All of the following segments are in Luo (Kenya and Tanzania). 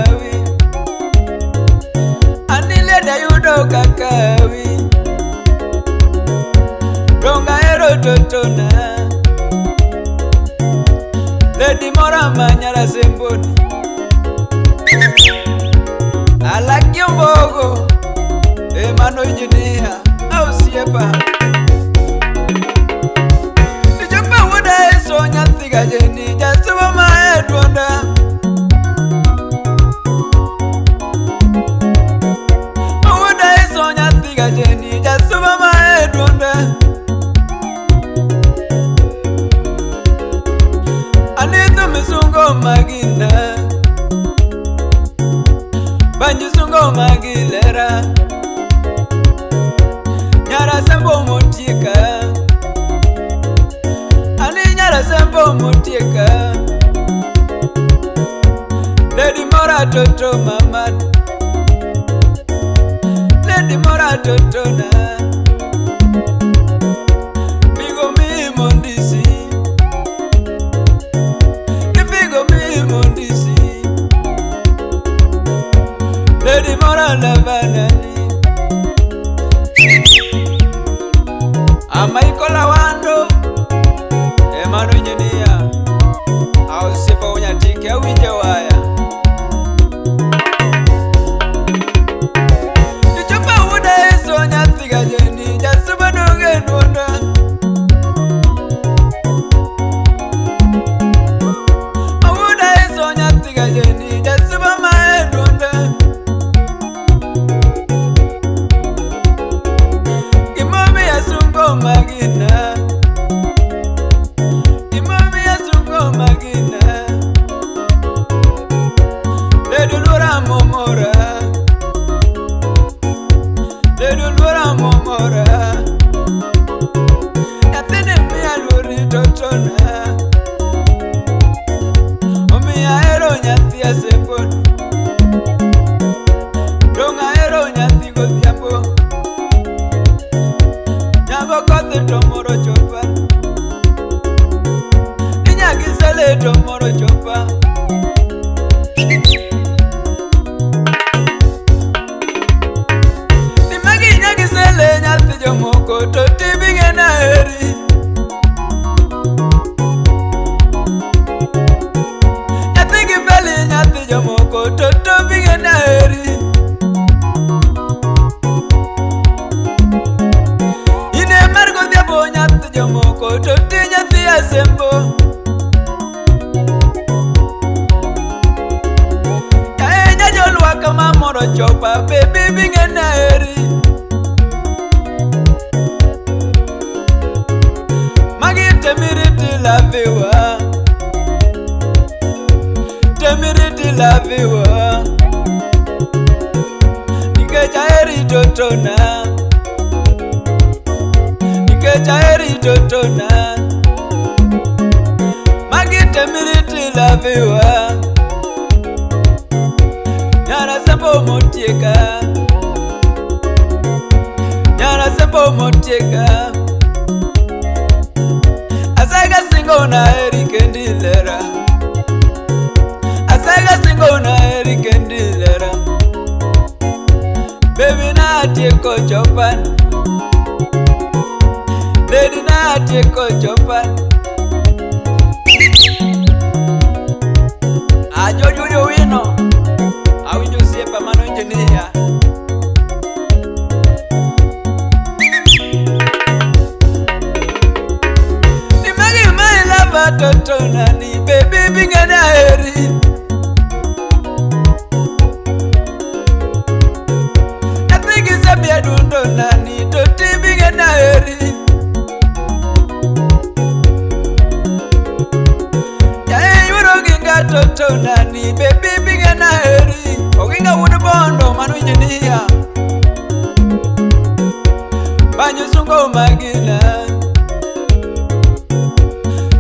kakawi anile da yudo kakawi donga ero totona Lady Mora Manyara Semboni I like your bogo Emano engineer Au siepa Nijapa wuda eso nyathiga jeni Jasuwa maedu onda Wuda eso nyathiga jeni Jasuwa maedu onda Anito misungo magina Banyu sungo magilera Nyara sembo motika Ani nyara sembo motika Lady Mora toto mamad Lady Mora toto na Bigo mi mondisi Lady Mora Lavanani Amaikola wando Emano engineer Au sipa unyatike uwinje waya Nichopa wuda eso nyathiga jeni Jasuba doge nwonda Wuda eso nyathiga jeni Jasuba mae nwonda Magina Imami ya sungo magina Ledulura momora Ledulura momora Yatene miya luri totona Omiya ero nyati ya sepon Donga ero nyati gothiapo Kote tomoro chopa Ninya gisele tomoro chopa Nimagi nya gisele nyati jomoko Toti binge na eri Nyati gifeli nyati jomoko Toto binge na eri Nyati jomoko toti nyati ya sembo Kaenya jolwa kama moro chopa Baby binge na eri Magi temiriti la viwa Temiriti la viwa Nikecha eri totona Chaeri totona Magite miriti la viwa Nyara sembo motieka Nyara sembo motieka Asaga singo na eri kendilera Asaga singo na eri kendilera Baby na atieko chopan Lady na atieko chopan Ajojo wino Awinjo siepa mano engineer Nimagi mai lava totona ni Baby binge na eri Atigi sabia dundo nani Toti binge na eri Totona ni baby binge na eri Oginga wudu bondo manu engineer Banyu sungo magina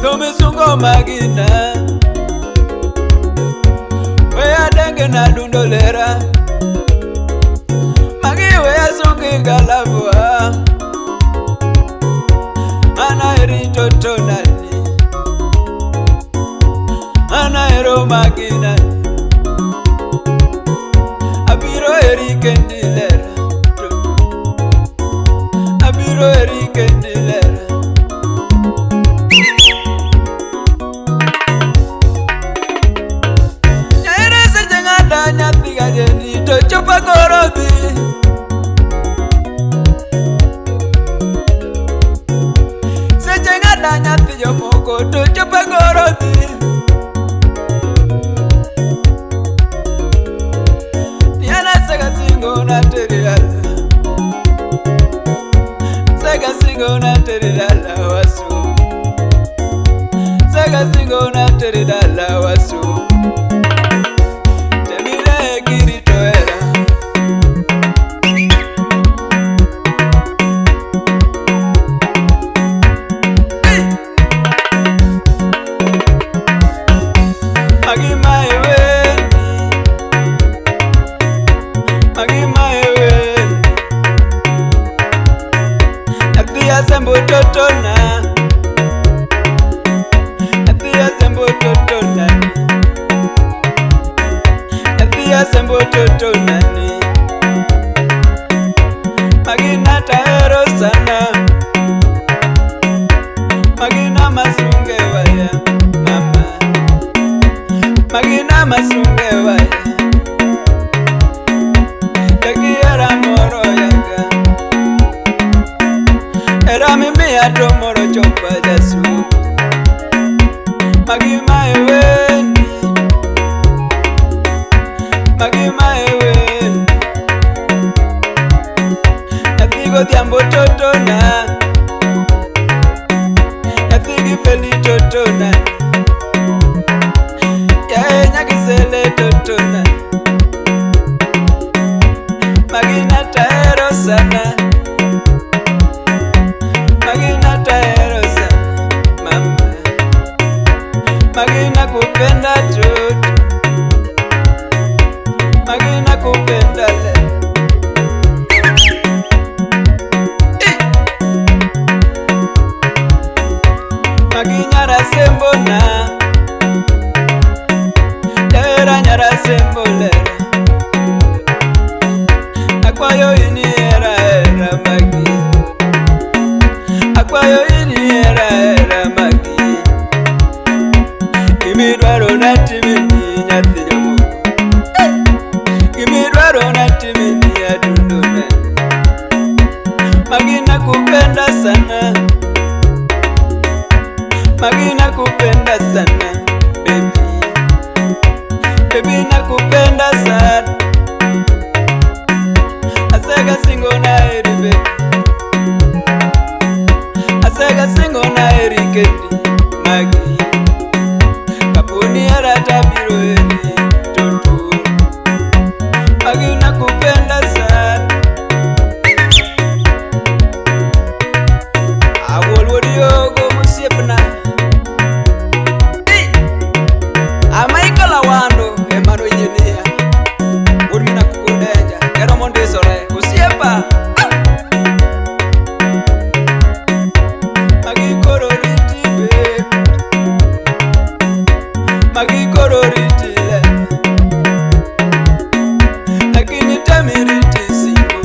Tome sungo magina Wea denge na dundolera Magi wea sungi galabua Ana eri totona ni Ana ero magina ng'ada nyathi gajeni to chopa korobi. Seche ng'ada nyathi jomoko to chopa korobi. Yana sega singo na terirala, sega singo na terirala wasu, sega singo na terirala wasu. Temile kirito era, magima eweni, magima eweni. Natia sembo totona, natia sembo totona, natia sembo totona ni. Magina taero sana, magina masunge waya mama, magina masunge waya. Yakiera moro yaga, era mimi ato moro chopa jasu. Magima eweni, magima eweni. Yathigo diambo totona, yathigi feli totona, yae nyakisele totona. Magina taero sana, magina taero sana mama, magina kupenda toto, magina kupenda le. Maginya rasembo na, yaera nyara sembo lera. Akwayo ini era era magi, akwayo ini era era magi. Imidwaro natimini nyathi jomoko, imidwaro natimini adundona. Magina kupenda sana, magina kupenda sana baby, baby nakupenda sana. Asega singo na eri baby, asega singo na eri kendi magi. Kapuni era tabiro eri toto, magina kupenda sana. Awol wodiogo musiepna, amaikala wando emaro injinia. Urmina kukudenja, kero mondisore usiepa. Magikoro riti babe, magikoro riti le, lakini tamiriti singo,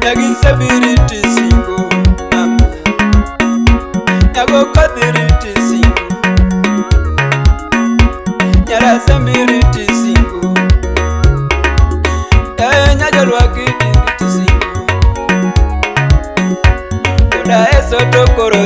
yagisabiriti singo mama, yagokadiriti singo, nyarasambiriti singo, nyajolwakidiniti singo. Koda eso tokoro